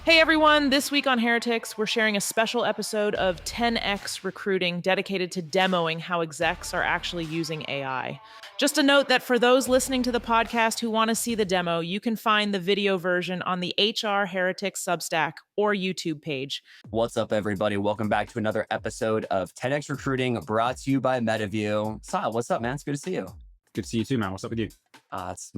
Hey everyone, this week on Heretics, we're sharing a special episode of 10x Recruiting dedicated to demoing how execs are actually using AI. Just a note that for those listening to the podcast who want to see the demo, you can find the video version on the HR Heretics Substack or YouTube page. What's up, everybody? Welcome back to another episode of 10x Recruiting, brought to you by Metaview. Siadhal, what's up, man? It's good to see you. Good to see you too, man. What's up with you? It's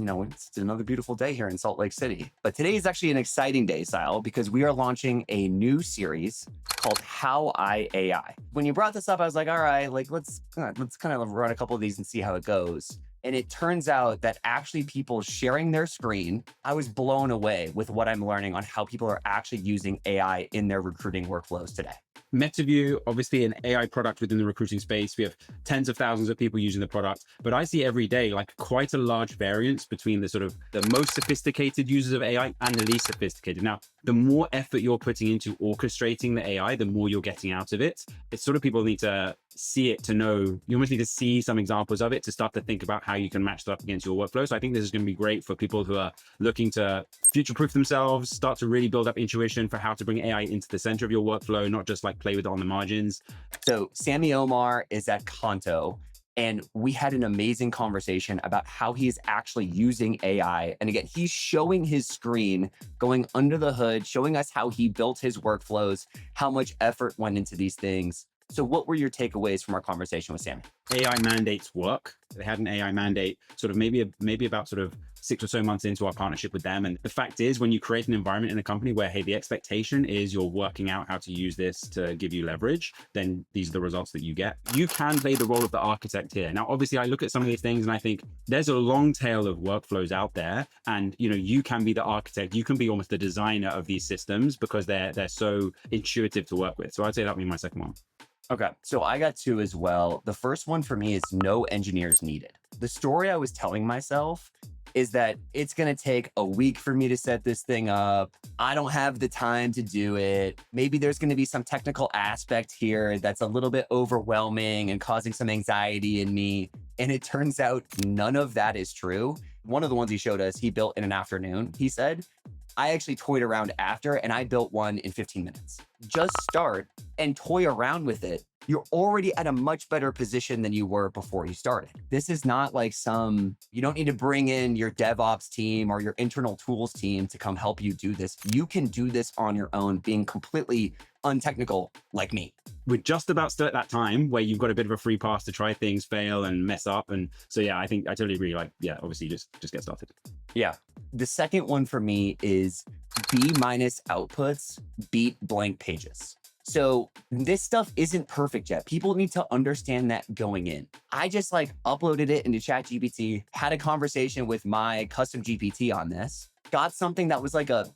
another beautiful day here in Salt Lake City. But today is actually an exciting day, Siadhal, because we are launching a new series called How I AI. When you brought this up, I was like, all right, let's kind of run a couple of these and see how it goes. And it turns out that actually people sharing their screen, I was blown away with what I'm learning on how people are actually using AI in their recruiting workflows today. Metaview, obviously an AI product within the recruiting space. We have tens of thousands of people using the product, but I see every day like quite a large variance between the sort of the most sophisticated users of AI and the least sophisticated. Now, the more effort you're putting into orchestrating the AI, the more you're getting out of it. It's sort of people need to see it to know, you almost need to see some examples of it to start to think about how you can match that up against your workflow. So I think this is going to be great for people who are looking to future-proof themselves, start to really build up intuition for how to bring AI into the center of your workflow, not just like play with it on the margins. So Samy Aumar is at Qonto, and we had an amazing conversation about how he is actually using AI. And again, he's showing his screen, going under the hood, showing us how he built his workflows, how much effort went into these things. So what were your takeaways from our conversation with Samy? AI mandates work. They had an AI mandate sort of maybe about sort of 6 or so months into our partnership with them. And the fact is, when you create an environment in a company where, hey, the expectation is you're working out how to use this to give you leverage, then these are the results that you get. You can play the role of the architect here. Now, obviously, I look at some of these things and I think there's a long tail of workflows out there. And, you can be the architect. You can be almost the designer of these systems because they're so intuitive to work with. So I'd say that would be my second one. Okay, so I got two as well. The first one for me is no engineers needed. The story I was telling myself is that it's going to take a week for me to set this thing up. I don't have the time to do it. Maybe there's going to be some technical aspect here that's a little bit overwhelming and causing some anxiety in me. And it turns out none of that is true. One of the ones he showed us, he built in an afternoon, he said. I actually toyed around after and I built one in 15 minutes. Just start and toy around with it. You're already at a much better position than you were before you started. This is not like you don't need to bring in your DevOps team or your internal tools team to come help you do this. You can do this on your own, being completely untechnical like me. We're just about still at that time where you've got a bit of a free pass to try things, fail and mess up. And so, yeah, I totally agree. Obviously just get started. Yeah. The second one for me is B- outputs beat blank pages. So this stuff isn't perfect yet. People need to understand that going in. I just uploaded it into ChatGPT, had a conversation with my custom GPT on this, got something that was like a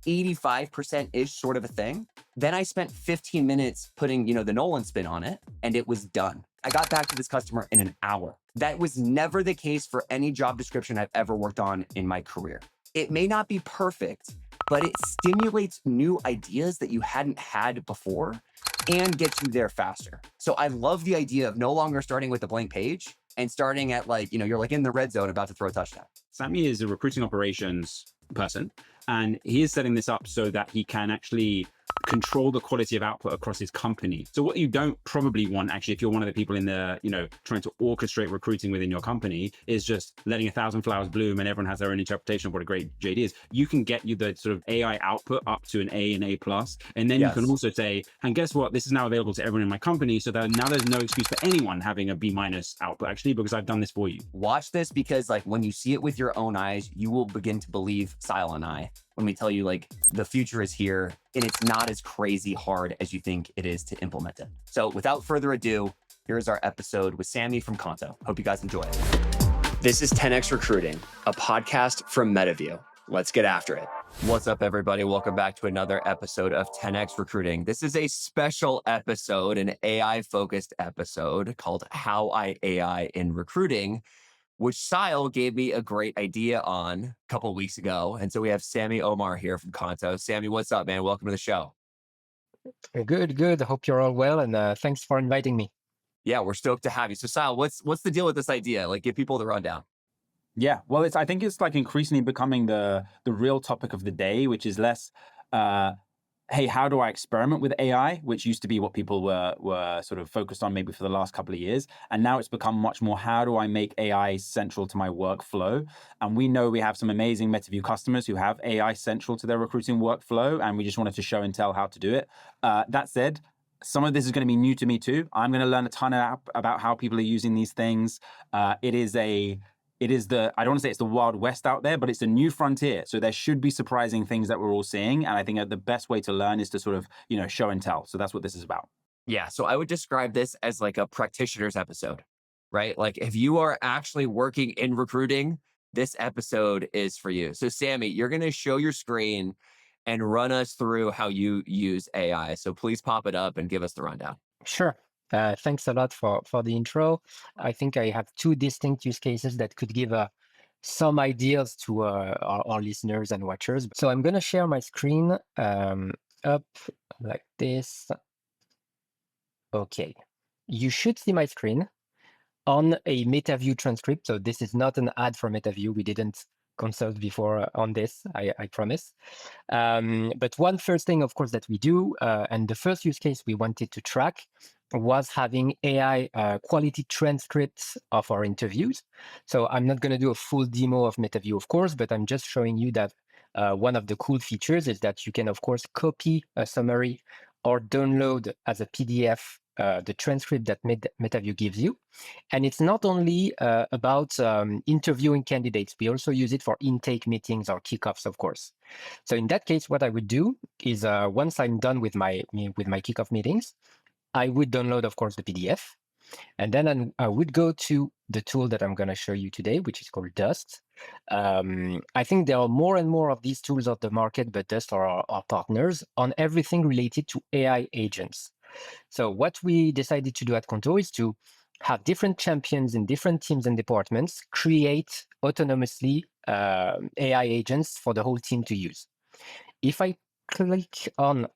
85%-ish sort of a thing. Then I spent 15 minutes putting, the Nolan spin on it, and it was done. I got back to this customer in an hour. That was never the case for any job description I've ever worked on in my career. It may not be perfect, but it stimulates new ideas that you hadn't had before and gets you there faster. So I love the idea of no longer starting with a blank page and starting at you're in the red zone about to throw a touchdown. Samy is a recruiting operations person, and he is setting this up so that he can actually control the quality of output across his company. So what you don't probably want, actually, if you're one of the people in the, trying to orchestrate recruiting within your company, is just letting 1,000 flowers bloom and everyone has their own interpretation of what a great JD is. You can get you the sort of AI output up to an A and A+. And then you can also say, and guess what? This is now available to everyone in my company. So that now there's no excuse for anyone having a B- output, actually, because I've done this for you. Watch this, because when you see it with your own eyes, you will begin to believe Siadhal and I when we tell you the future is here and it's not as crazy hard as you think it is to implement it. So without further ado, here's our episode with Samy from Qonto. Hope you guys enjoy it. This is 10x Recruiting, a podcast from Metaview. Let's get after it. What's up, everybody? Welcome back to another episode of 10x Recruiting. This is a special episode, an AI-focused episode called How I AI in Recruiting, which Siadhal gave me a great idea on a couple of weeks ago. And so we have Samy Aumar here from Qonto. Samy, what's up, man? Welcome to the show. Good. I hope you're all well, and thanks for inviting me. Yeah, we're stoked to have you. So Siadhal, what's the deal with this idea? Give people the rundown. Yeah, well, I think it's increasingly becoming the real topic of the day, which is less hey, how do I experiment with AI, which used to be what people were sort of focused on maybe for the last couple of years. And now it's become much more, how do I make AI central to my workflow? And we know we have some amazing Metaview customers who have AI central to their recruiting workflow, and we just wanted to show and tell how to do it. That said, some of this is going to be new to me too. I'm going to learn a ton about how people are using these things. It is I don't want to say it's the Wild West out there, but it's a new frontier. So there should be surprising things that we're all seeing. And I think the best way to learn is to sort of, show and tell. So that's what this is about. Yeah. So I would describe this as like a practitioner's episode, right? Like if you are actually working in recruiting, this episode is for you. So Samy, you're going to show your screen and run us through how you use AI. So please pop it up and give us the rundown. Sure. Thanks a lot for the intro. I think I have two distinct use cases that could give some ideas to our listeners and watchers. So I'm going to share my screen up like this. Okay. You should see my screen on a Metaview transcript. So this is not an ad for Metaview. We didn't consult before on this, I promise. But one first thing, of course, that we do, and the first use case we wanted to track was having AI quality transcripts of our interviews. So I'm not going to do a full demo of Metaview, of course, but I'm just showing you that one of the cool features is that you can, of course, copy a summary or download as a PDF the transcript that Metaview gives you. And it's not only about interviewing candidates. We also use it for intake meetings or kickoffs, of course. So in that case, what I would do is once I'm done with my kickoff meetings, I would download, of course, the PDF. And then I would go to the tool that I'm going to show you today, which is called Dust. I think there are more and more of these tools on the market, but Dust are our partners on everything related to AI agents. So what we decided to do at Qonto is to have different champions in different teams and departments create autonomously AI agents for the whole team to use. If I click on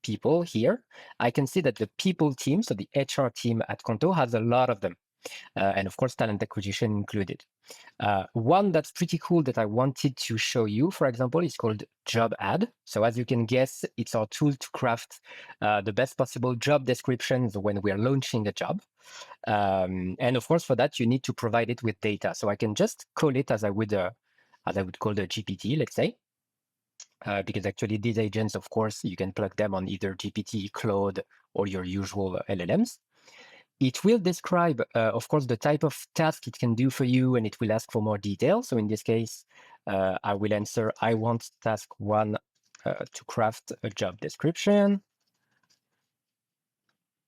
people here, I can see that the people team, so the HR team at Qonto, has a lot of them. And of course, talent acquisition included. One that's pretty cool that I wanted to show you, for example, is called Job Ad. So as you can guess, it's our tool to craft the best possible job descriptions when we are launching a job. And of course, for that, you need to provide it with data. So I can just call it as I would call the GPT, let's say. Because actually these agents, of course, you can plug them on either GPT, Claude, or your usual LLMs. It will describe, of course, the type of task it can do for you, and it will ask for more detail. So in this case, I will answer, I want task 1 to craft a job description.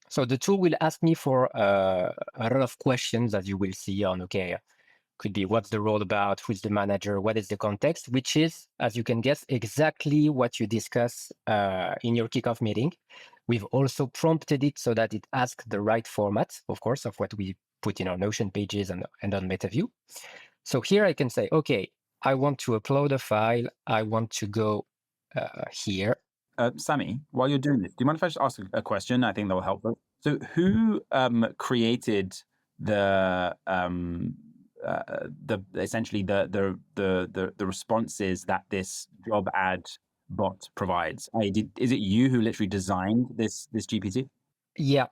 So the tool will ask me for a lot of questions, as you will see on, okay, could be what's the role about, who's the manager, what is the context, which is, as you can guess, exactly what you discuss in your kickoff meeting. We've also prompted it so that it asks the right format, of course, of what we put in our Notion pages and on Metaview. So here I can say, okay, I want to upload a file. I want to go here. Samy, while you're doing this, do you mind if I just ask a question? I think that will help us. So who created essentially the responses that this job ad bot provides? Is it you who literally designed this GPT? Yeah.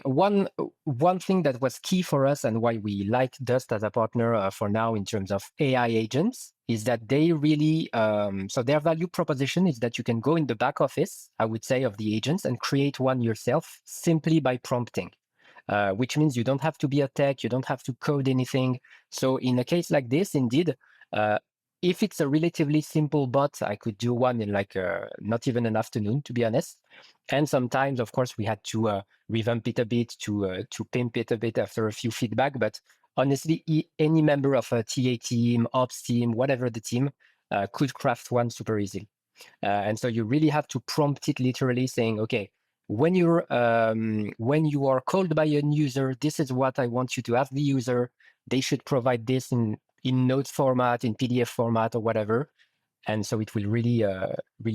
One thing that was key for us and why we like Dust as a partner for now in terms of AI agents is that they really, so their value proposition is that you can go in the back office, I would say, of the agents and create one yourself simply by prompting. Which means you don't have to be a tech, you don't have to code anything. So in a case like this, indeed, if it's a relatively simple bot, I could do one in like not even an afternoon, to be honest. And sometimes, of course, we had to revamp it a bit, to pimp it a bit after a few feedback. But honestly, any member of a TA team, ops team, whatever the team, could craft one super easily. And so you really have to prompt it literally saying, okay, when you are called by a user, this is what I want you to ask the user. They should provide this in notes format, in PDF format, or whatever. And so it will really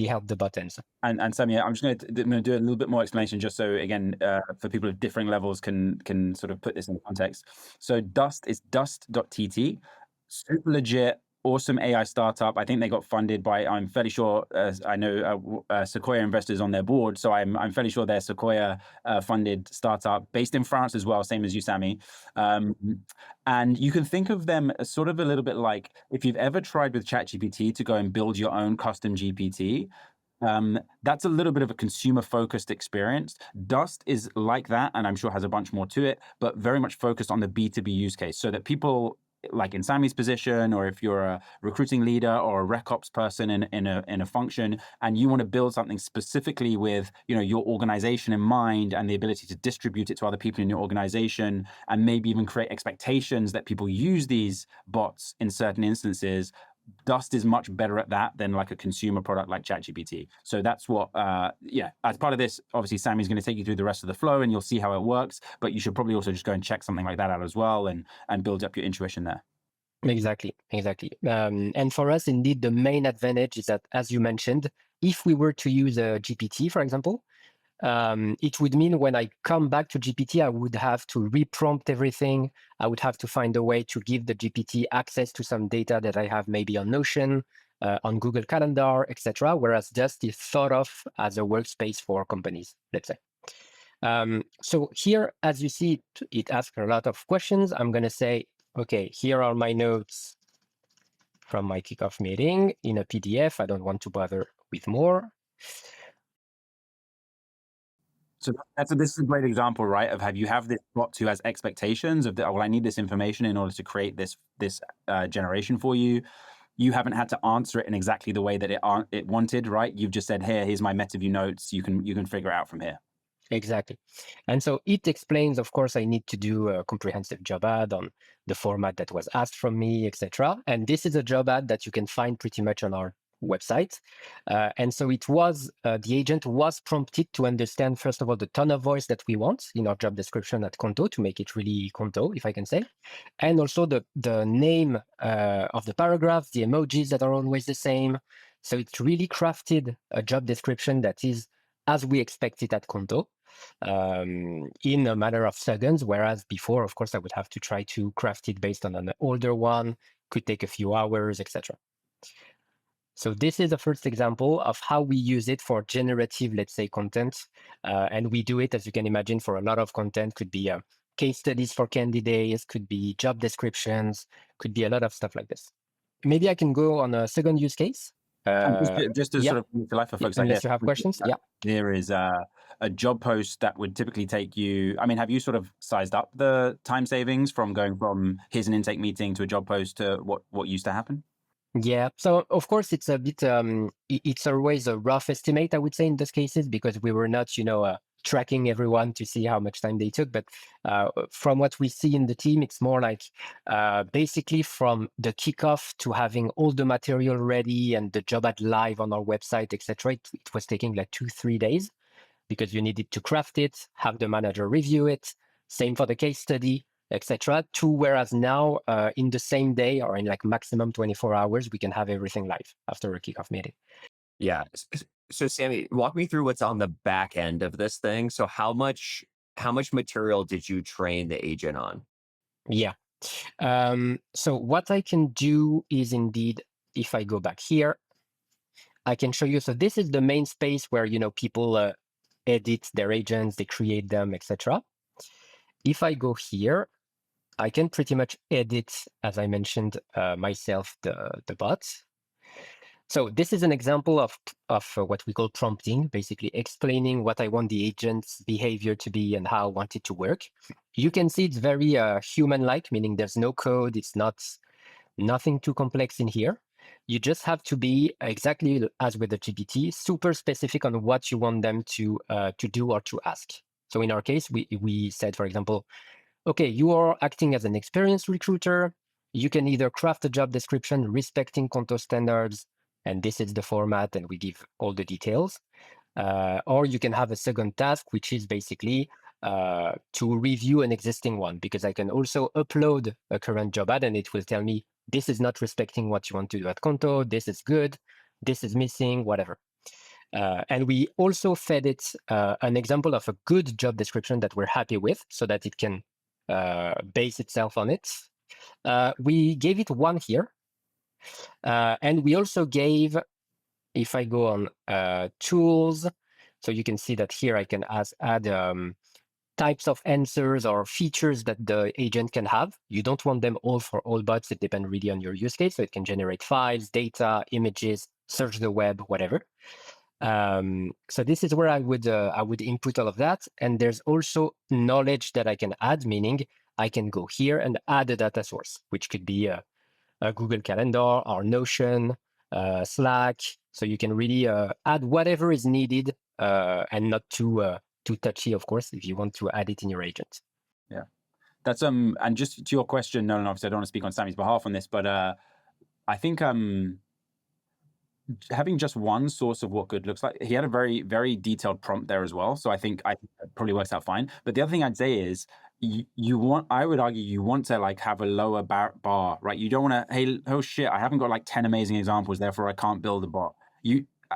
help the buttons. And Samy, I'm just going to do a little bit more explanation, just so again, for people of differing levels can sort of put this in context. So Dust is dust.tt, super legit. awesome AI startup. I think they got funded by, I'm fairly sure, I know Sequoia investors on their board. So I'm fairly sure they're Sequoia funded startup based in France as well, same as you, Samy. And you can think of them as sort of a little bit like if you've ever tried with ChatGPT to go and build your own custom GPT. That's a little bit of a consumer-focused experience. Dust is like that, and I'm sure has a bunch more to it, but very much focused on the B2B use case, so that people, like in Samy's position, or if you're a recruiting leader or a rec ops person in a function, and you want to build something specifically with your organization in mind and the ability to distribute it to other people in your organization, and maybe even create expectations that people use these bots in certain instances. Dust is much better at that than like a consumer product like ChatGPT. So that's what, as part of this, obviously, Sammy's going to take you through the rest of the flow and you'll see how it works. But you should probably also just go and check something like that out as well and build up your intuition there. Exactly. And for us, indeed, the main advantage is that, as you mentioned, if we were to use a GPT, for example, it would mean when I come back to GPT, I would have to reprompt everything. I would have to find a way to give the GPT access to some data that I have maybe on Notion, on Google Calendar, etc. Whereas Dust is thought of as a workspace for companies, let's say. So here, as you see, it asks a lot of questions. I'm going to say, okay, here are my notes from my kickoff meeting in a PDF. I don't want to bother with more. So this is a great example, right? Of you have this bot who has expectations of I need this information in order to create this generation for you. You haven't had to answer it in exactly the way that it wanted, right? You've just said, "Here, here's my Metaview notes. You can figure it out from here." Exactly. And so it explains, of course, I need to do a comprehensive job ad on the format that was asked from me, etc. And this is a job ad that you can find pretty much on our website. And so the agent was prompted to understand, first of all, the tone of voice that we want in our job description at Qonto to make it really Qonto, if I can say. And also the name of the paragraph, the emojis that are always the same. So it's really crafted a job description that is as we expect it at Qonto, in a matter of seconds, whereas before, of course, I would have to try to craft it based on an older one, could take a few hours, etc. So this is the first example of how we use it for generative, let's say, content. And we do it, as you can imagine, for a lot of content. Could be case studies for candidates, could be job descriptions, could be a lot of stuff like this. Maybe I can go on a second use case. Just to sort of bring to life for folks, unless you have questions. There is a job post that would typically take you. I mean, have you sort of sized up the time savings from going from here's an intake meeting to a job post to what used to happen? Yeah. So of course it's a bit. It's always a rough estimate, I would say, in those cases, because we were not, tracking everyone to see how much time they took. But from what we see in the team, it's more like basically from the kickoff to having all the material ready and the job ad live on our website, etc. It was taking like 2-3 days because you needed to craft it, have the manager review it. Same for the case study, etc. Whereas now in the same day or in like maximum 24 hours, we can have everything live after a kickoff meeting. Yeah. So Samy, walk me through what's on the back end of this thing. So how much material did you train the agent on? Yeah. So what I can do is indeed, if I go back here, I can show you. So this is the main space where, people edit their agents, they create them, etc. If I go here, I can pretty much edit, as I mentioned, myself, the bot. So this is an example of what we call prompting, basically explaining what I want the agent's behavior to be and how I want it to work. You can see it's very human-like, meaning there's no code. It's nothing too complex in here. You just have to be, exactly as with the GPT, super specific on what you want them to do or to ask. So in our case, we said, for example, okay, you are acting as an experienced recruiter. You can either craft a job description respecting Qonto standards, and this is the format, and we give all the details. Or you can have a second task, which is basically to review an existing one, because I can also upload a current job ad and it will tell me, this is not respecting what you want to do at Qonto, this is good, this is missing, whatever. And we also fed it an example of a good job description that we're happy with so that it can base itself on it. We gave it one here. And we also gave, if I go on tools, so you can see that here I can add types of answers or features that the agent can have. You don't want them all for all bots. It depends really on your use case. So it can generate files, data, images, search the web, whatever. So this is where I would input all of that. And there's also knowledge that I can add, meaning I can go here and add a data source, which could be a Google Calendar or Notion, Slack. So you can really add whatever is needed and not too touchy, of course, if you want to add it in your agent. Yeah, that's and just to your question, Nolan, obviously I don't want to speak on Samy's behalf on this, but I think having just one source of what good looks like, he had a very, very detailed prompt there as well. So I think it probably works out fine. But the other thing I'd say is I would argue you want to like have a lower bar, right? You don't want to, hey, oh shit, I haven't got like 10 amazing examples, therefore I can't build a bot.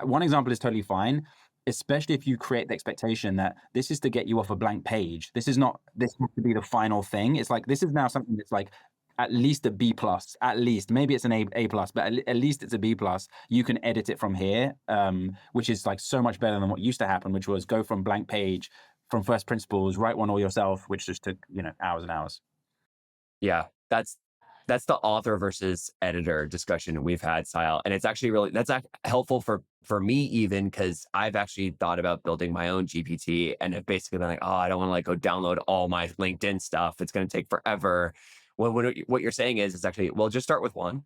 One example is totally fine, especially if you create the expectation that this is to get you off a blank page. This has to be the final thing. It's like, this is now something that's like at least a B plus, at least. Maybe it's an A plus, but at least it's a B plus. You can edit it from here, which is like so much better than what used to happen, which was go from blank page, from first principles, write one all yourself, which just took, hours and hours. Yeah, that's the author versus editor discussion we've had, Siadhal. And it's actually that's helpful for me even, because I've actually thought about building my own GPT and have basically been like, oh, I don't want to like go download all my LinkedIn stuff. It's going to take forever. Well, what you're saying is actually, well, just start with one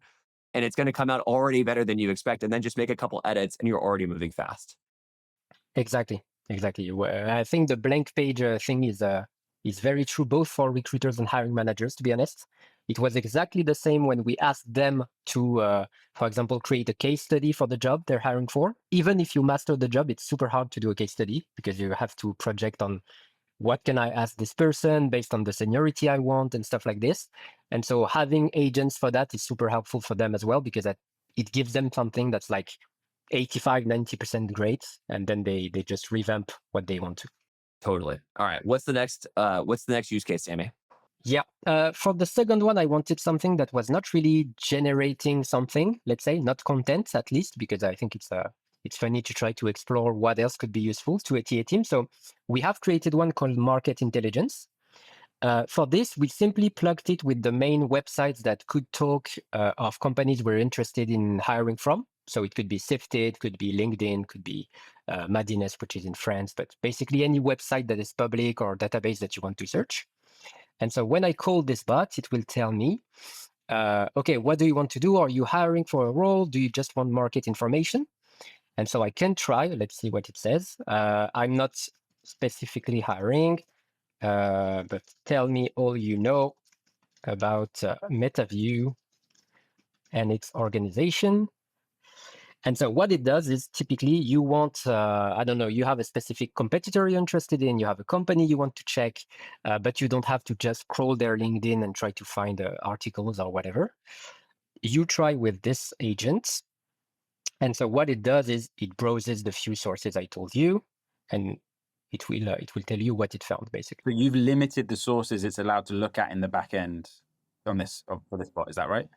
and it's going to come out already better than you expect. And then just make a couple edits and you're already moving fast. Exactly. I think the blank page thing is very true, both for recruiters and hiring managers, to be honest. It was exactly the same when we asked them to, for example, create a case study for the job they're hiring for. Even if you master the job, it's super hard to do a case study because you have to project on what can I ask this person based on the seniority I want and stuff like this. And so having agents for that is super helpful for them as well, because it gives them something that's like 85, 90% great. And then they just revamp what they want to. Totally. All right. What's the next use case, Samy? Yeah. For the second one, I wanted something that was not really generating something, let's say, not content at least, because I think it's funny to try to explore what else could be useful to a TA team. So we have created one called Market Intelligence. For this, we simply plugged it with the main websites that could talk of companies we're interested in hiring from. So it could be Sifted, could be LinkedIn, could be Madines, which is in France, but basically any website that is public or database that you want to search. And so when I call this bot, it will tell me, okay, what do you want to do? Are you hiring for a role? Do you just want market information? And so I can try. Let's see what it says. I'm not specifically hiring, but tell me all you know about Metaview and its organization. And so what it does is typically you want, you have a specific competitor you're interested in, you have a company you want to check, but you don't have to just scroll their LinkedIn and try to find articles or whatever. You try with this agent. And so what it does is it browses the few sources I told you, and it will tell you what it found, basically. So you've limited the sources it's allowed to look at in the back end for this bot, is that right?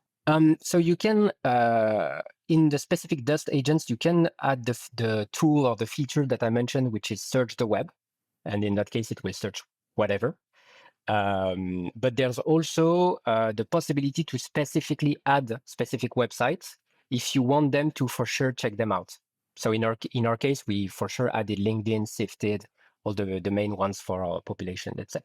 So you can, in the specific Dust agents, you can add the tool or the feature that I mentioned, which is search the web. And in that case, it will search whatever. But there's also the possibility to specifically add specific websites if you want them to for sure check them out. So in our case, we for sure added LinkedIn, Sifted, all the main ones for our population, let's say.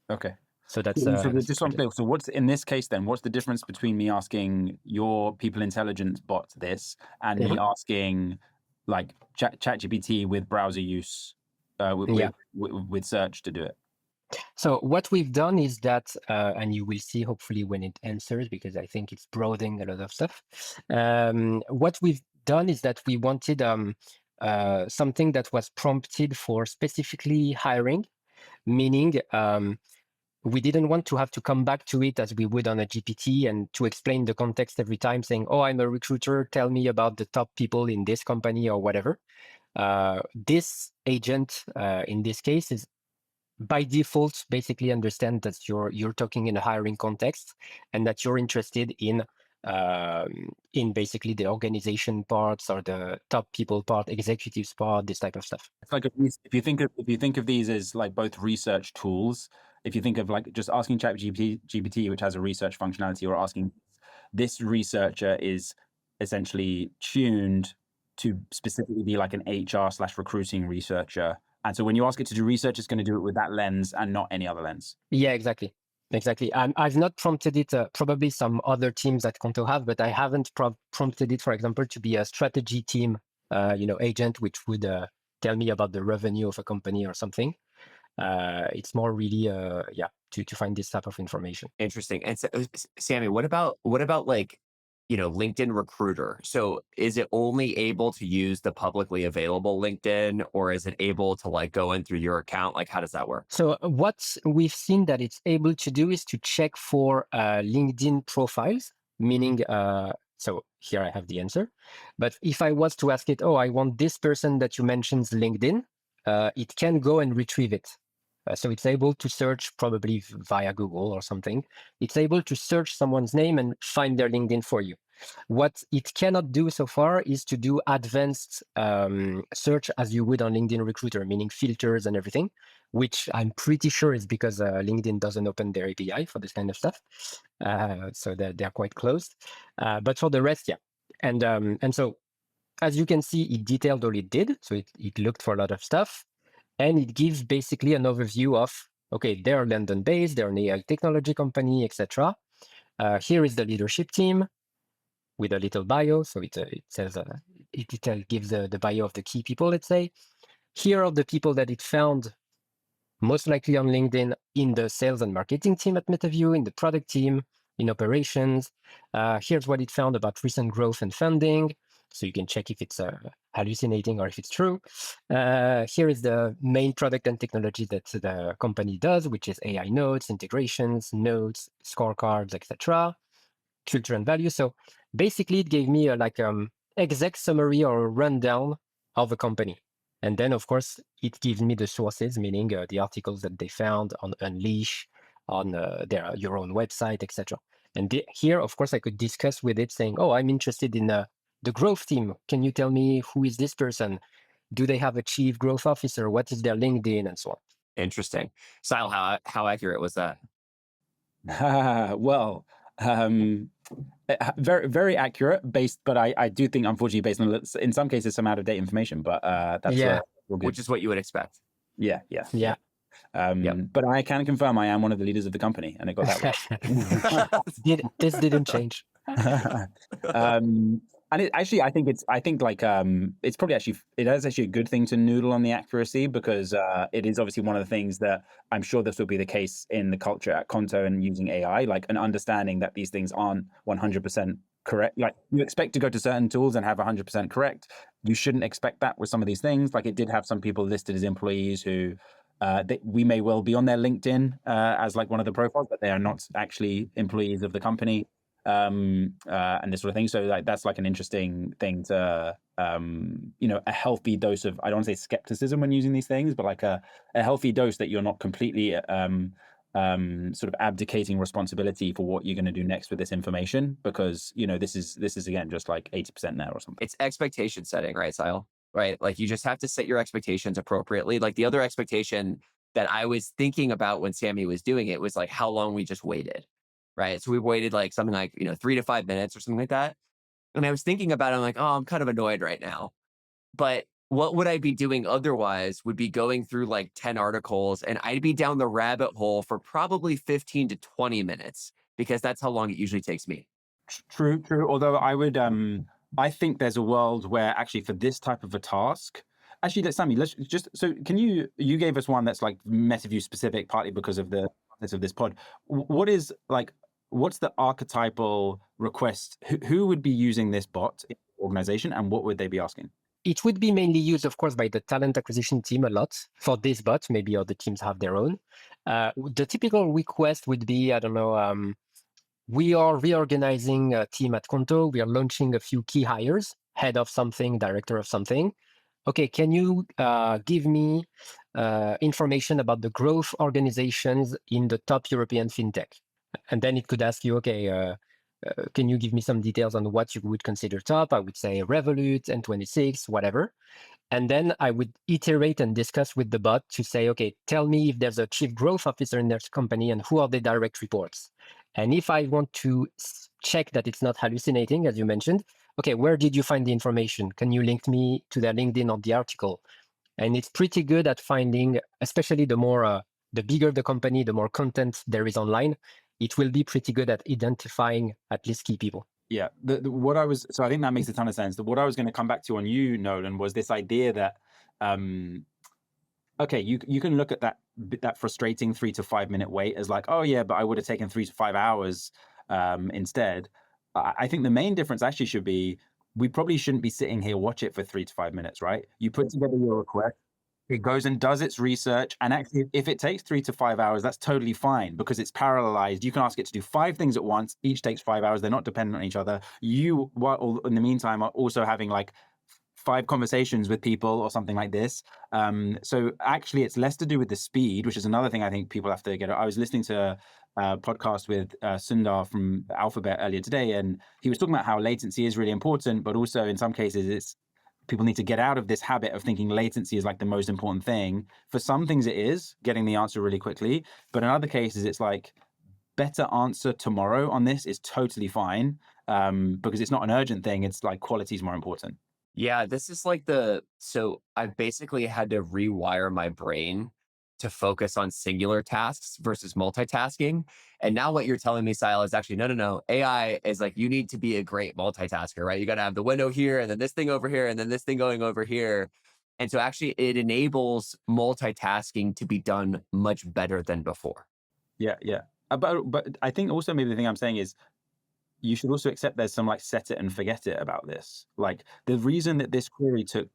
Okay. So that's just so I'm clear. So what's in this case then? What's the difference between me asking your people intelligence bot this and me asking like ChatGPT with browser use with search to do it? So what we've done is that, and you will see hopefully when it answers, because I think it's broadening a lot of stuff. What we've done is that we wanted something that was prompted for specifically hiring, meaning we didn't want to have to come back to it as we would on a GPT and to explain the context every time saying, oh, I'm a recruiter, tell me about the top people in this company or whatever. This agent, in this case, is by default basically understand that you're talking in a hiring context and that you're interested in in basically the organization parts or the top people part, executives part, this type of stuff. It's like if you think of these as like both research tools, if you think of like just asking ChatGPT, which has a research functionality, or asking this researcher is essentially tuned to specifically be like an HR/recruiting researcher. And so when you ask it to do research, it's going to do it with that lens and not any other lens. Yeah, exactly. I've not prompted it. Probably some other teams at Qonto have, but I haven't prompted it, for example, to be a strategy team, agent, which would tell me about the revenue of a company or something. It's more really, to find this type of information. Interesting. And so, Sammy, what about like, LinkedIn Recruiter? So is it only able to use the publicly available LinkedIn, or is it able to like go in through your account? Like, how does that work? So what we've seen that it's able to do is to check for LinkedIn profiles, meaning, so here I have the answer. But if I was to ask it, I want this person that you mentioned LinkedIn, it can go and retrieve it. So it's able to search probably via Google or something. It's able to search someone's name and find their LinkedIn for you. What it cannot do so far is to do advanced search as you would on LinkedIn Recruiter, meaning filters and everything, which I'm pretty sure is because LinkedIn doesn't open their API for this kind of stuff. So they're quite closed. But for the rest, yeah. And so, as you can see, it detailed all it did. So it looked for a lot of stuff. And it gives basically an overview of, okay, they're London-based, they're an AI technology company, etc. Here is the leadership team with a little bio. So it says, it gives the bio of the key people, let's say. Here are the people that it found most likely on LinkedIn in the sales and marketing team at Metaview, in the product team, in operations. Here's what it found about recent growth and funding. So you can check if it's hallucinating or if it's true. Here is the main product and technology that the company does, which is AI notes, integrations, notes, scorecards, etc. Culture and value. So basically, it gave me a exec summary or a rundown of the company. And then, of course, it gives me the sources, meaning the articles that they found on Unleash, on your own website, etc. And here, of course, I could discuss with it saying, I'm interested in the growth team. Can you tell me who is this person? Do they have a chief growth officer? What is their LinkedIn? And so on. Interesting. Siadhal, how accurate was that? Well, very, very accurate, but I do think, unfortunately, based on in some cases some out-of-date information. But that's which is what you would expect. Yeah. Yep. But I can confirm I am one of the leaders of the company, and it got that right. This didn't change. And it actually, I think it's probably it is actually a good thing to noodle on the accuracy, because it is obviously one of the things that I'm sure this will be the case in the culture at Qonto and using AI, like an understanding that these things aren't 100% correct. Like, you expect to go to certain tools and have 100% correct. You shouldn't expect that with some of these things. Like, it did have some people listed as employees who we may well be on their LinkedIn as like one of the profiles, but they are not actually employees of the company. And this sort of thing. So like, that's like an interesting thing to, a healthy dose of, I don't want to say skepticism when using these things, but like a healthy dose that you're not completely sort of abdicating responsibility for what you're going to do next with this information, because, this is again, just like 80% there or something. It's expectation setting, right, Siadhal? Right? Like, you just have to set your expectations appropriately. Like, the other expectation that I was thinking about when Sammy was doing it was like how long we just waited. Right. So we waited like something like, 3 to 5 minutes or something like that. And I was thinking about it. I'm like, I'm kind of annoyed right now. But what would I be doing otherwise would be going through like 10 articles, and I'd be down the rabbit hole for probably 15 to 20 minutes, because that's how long it usually takes me. True. Although I would, I think there's a world where actually for this type of a task, actually, Sammy, let's just, so can you gave us one that's like Metaview specific, partly because of the of this pod. What's the archetypal request? Who would be using this bot in the organization, and what would they be asking? It would be mainly used, of course, by the talent acquisition team a lot for this bot. Maybe other teams have their own. The typical request would be, I don't know, we are reorganizing a team at Qonto. We are launching a few key hires, head of something, director of something. Okay, can you give me information about the growth organizations in the top European fintech? And then it could ask you, okay, can you give me some details on what you would consider top? I would say Revolut, N26, whatever. And then I would iterate and discuss with the bot to say, okay, tell me if there's a chief growth officer in their company and who are the direct reports. And if I want to check that it's not hallucinating, as you mentioned, okay, where did you find the information? Can you link me to their LinkedIn or the article? And it's pretty good at finding, especially the bigger the company, the more content there is online, it will be pretty good at identifying at least key people. Yeah, so I think that makes a ton of sense. What I was going to come back to on you, Nolan, was this idea that, okay, you can look at that frustrating 3 to 5 minute wait as like, oh yeah, but I would have taken 3 to 5 hours instead. I think the main difference actually should be, we probably shouldn't be sitting here watch it for 3 to 5 minutes, right? You put together your request, it goes and does its research, and actually, if it takes 3 to 5 hours, that's totally fine because it's parallelized. You can ask it to do 5 things at once. Each takes 5 hours. They're not dependent on each other. You, while in the meantime, are also having like 5 conversations with people or something like this. So actually, it's less to do with the speed, which is another thing I think people have to get. I was listening to a podcast with Sundar from Alphabet earlier today, and he was talking about how latency is really important, but also in some cases, people need to get out of this habit of thinking latency is like the most important thing. For some things, it is getting the answer really quickly, but in other cases, it's like better answer tomorrow on this is totally fine because it's not an urgent thing. It's like quality is more important. Yeah, this is like so I've basically had to rewire my brain to focus on singular tasks versus multitasking. And now what you're telling me, Sile, is actually, no. AI is like, you need to be a great multitasker, right? You got to have the window here and then this thing over here and then this thing going over here. And so actually it enables multitasking to be done much better than before. Yeah. But I think also maybe the thing I'm saying is, you should also accept there's some like set it and forget it about this. Like the reason that this query took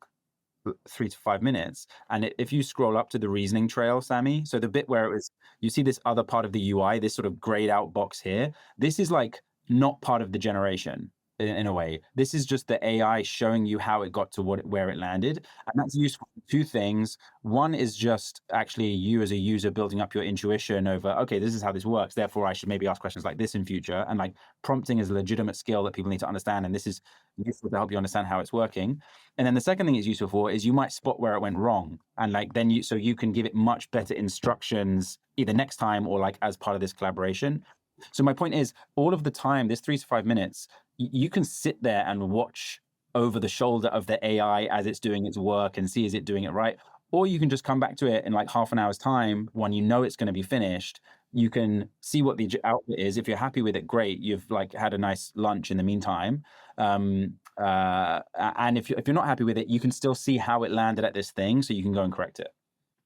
3 to 5 minutes, and if you scroll up to the reasoning trail, Samy, so the bit where it was, you see this other part of the UI, this sort of grayed out box here, this is like not part of the generation in a way. This is just the AI showing you how it got to where it landed. And that's useful for 2 things. One is just actually you as a user building up your intuition over, okay, this is how this works. Therefore, I should maybe ask questions like this in future. And like prompting is a legitimate skill that people need to understand. And this is useful to help you understand how it's working. And then the second thing it's useful for is you might spot where it went wrong. And like then you can give it much better instructions either next time or like as part of this collaboration. So my point is, all of the time, this 3 to 5 minutes, you can sit there and watch over the shoulder of the AI as it's doing its work and see is it doing it right. Or you can just come back to it in like half an hour's time when you know it's going to be finished. You can see what the output is. If you're happy with it, great. You've like had a nice lunch in the meantime. And if you're not happy with it, you can still see how it landed at this thing, so you can go and correct it.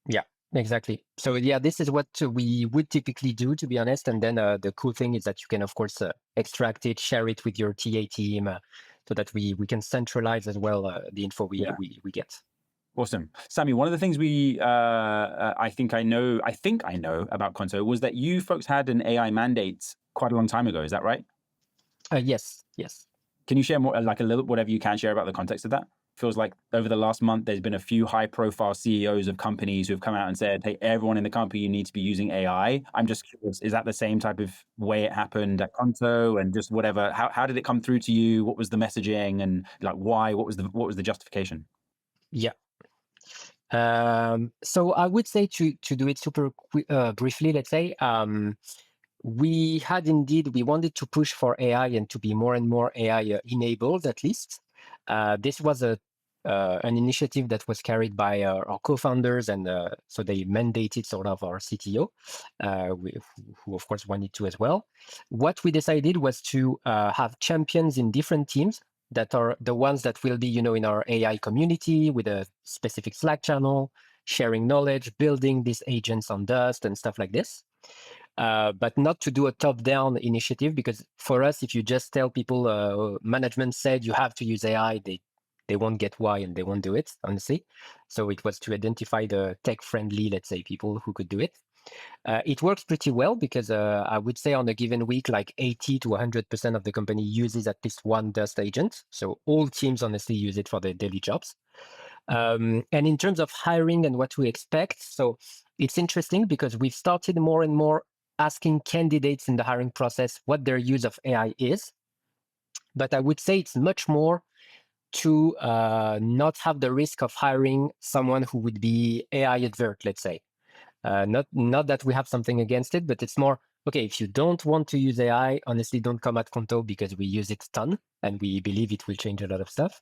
Yeah. Exactly. So yeah, this is what we would typically do, to be honest. And then the cool thing is that you can, of course, extract it, share it with your TA team, so that we can centralize as well the info we get. Awesome, Samy. One of the things I think I know about Qonto was that you folks had an AI mandate quite a long time ago. Is that right? Yes. Can you share more, like a little, whatever you can share about the context of that? Feels like over the last month, there's been a few high-profile CEOs of companies who have come out and said, hey, everyone in the company, you need to be using AI. I'm just curious, is that the same type of way it happened at Qonto and just whatever? How did it come through to you? What was the messaging and like why? What was the justification? Yeah. So I would say to do it super briefly, let's say, we wanted to push for AI and to be more and more AI enabled, at least. This was an initiative that was carried by our co-founders, and so they mandated sort of our CTO, who of course wanted to as well. What we decided was to have champions in different teams that are the ones that will be, in our AI community with a specific Slack channel, sharing knowledge, building these agents on Dust and stuff like this. But not to do a top-down initiative, because for us, if you just tell people management said you have to use AI, they won't get why and they won't do it, honestly. So it was to identify the tech-friendly, let's say, people who could do it. It works pretty well because I would say on a given week, like 80 to 100% of the company uses at least one Dust agent. So all teams honestly use it for their daily jobs. And in terms of hiring and what we expect, so it's interesting because we've started more and more asking candidates in the hiring process what their use of AI is. But I would say it's much more to not have the risk of hiring someone who would be AI advert, let's say. Not that we have something against it, but it's more, okay, if you don't want to use AI, honestly, don't come at Qonto because we use it a ton and we believe it will change a lot of stuff.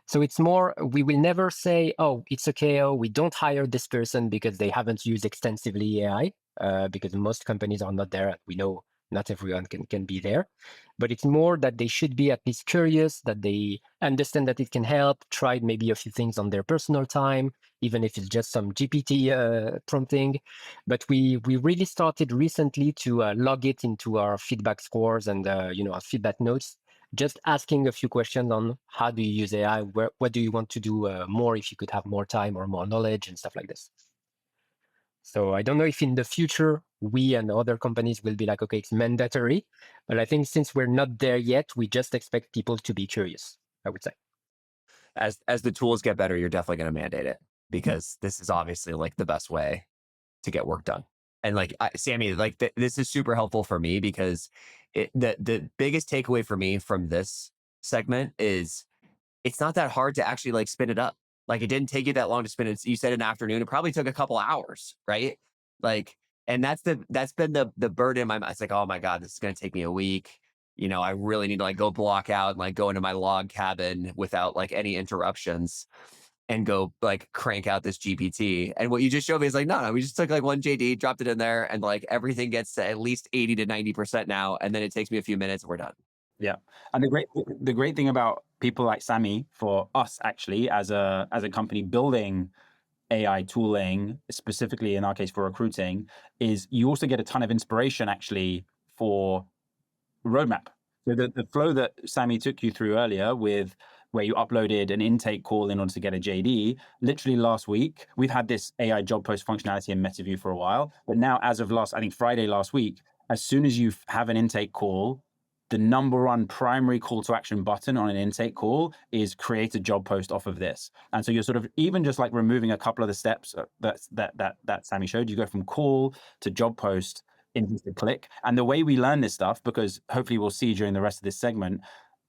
So it's more, we will never say, oh, it's okay, oh, we don't hire this person because they haven't used extensively AI, because most companies are not there. We know not everyone can be there. But it's more that they should be at least curious, that they understand that it can help, tried maybe a few things on their personal time, even if it's just some GPT prompting. But we really started recently to log it into our feedback scores and our feedback notes, just asking a few questions on how do you use AI, what do you want to do more if you could have more time or more knowledge and stuff like this. So I don't know if in the future we and other companies will be like, okay, it's mandatory. But I think since we're not there yet, we just expect people to be curious, I would say. As the tools get better, you're definitely going to mandate it, because this is obviously like the best way to get work done. And like Samy, like this is super helpful for me, because the biggest takeaway for me from this segment is it's not that hard to actually like spin it up. Like it didn't take you that long to spin it. You said an afternoon. It probably took a couple hours, right? Like, and that's been the burden in my mind. It's like, oh my God, this is going to take me a week. I really need to like go block out and like go into my log cabin without like any interruptions and go like crank out this GPT. And what you just showed me is like, no, we just took like one JD, dropped it in there, and like everything gets to at least 80 to 90% now. And then it takes me a few minutes and we're done. Yeah. And the great thing about people like Samy, for us actually as a company building AI tooling, specifically in our case for recruiting, is you also get a ton of inspiration actually for roadmap. So the flow that Samy took you through earlier, with where you uploaded an intake call in order to get a JD, literally last week, we've had this AI job post functionality in Metaview for a while, but now as of Friday last week, as soon as you have an intake call, the number one primary call to action button on an intake call is create a job post off of this. And so you're sort of even just like removing a couple of the steps that Samy showed. You go from call to job post in just a click. And the way we learn this stuff, because hopefully we'll see during the rest of this segment,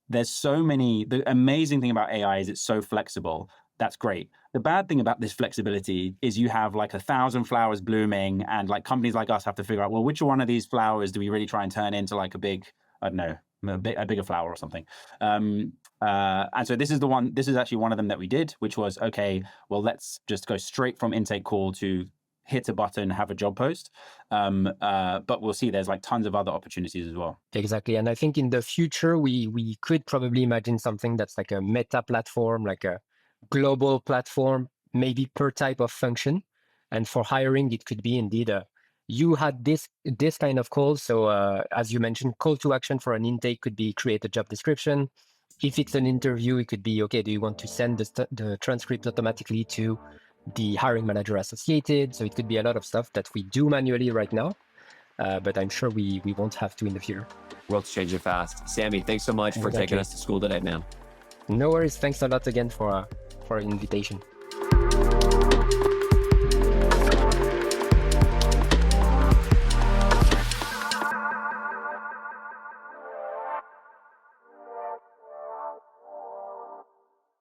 the amazing thing about AI is it's so flexible. That's great. The bad thing about this flexibility is you have like 1,000 flowers blooming, and like companies like us have to figure out, well, which one of these flowers do we really try and turn into like a big, I don't know, a bigger flower or something. And so this is actually one of them that we did, which was, okay, well, let's just go straight from intake call to hit a button, have a job post. But we'll see there's like tons of other opportunities as well. Exactly. And I think in the future, we could probably imagine something that's like a meta platform, like a global platform, maybe per type of function. And for hiring, it could be indeed you had this kind of call. So as you mentioned, call to action for an intake could be create a job description. If it's an interview, it could be, okay, do you want to send the transcript automatically to the hiring manager associated? So it could be a lot of stuff that we do manually right now, but I'm sure we won't have to in the future. World's changing fast. Samy, thanks so much for taking us to school today, man. No worries. Thanks a lot again for our invitation.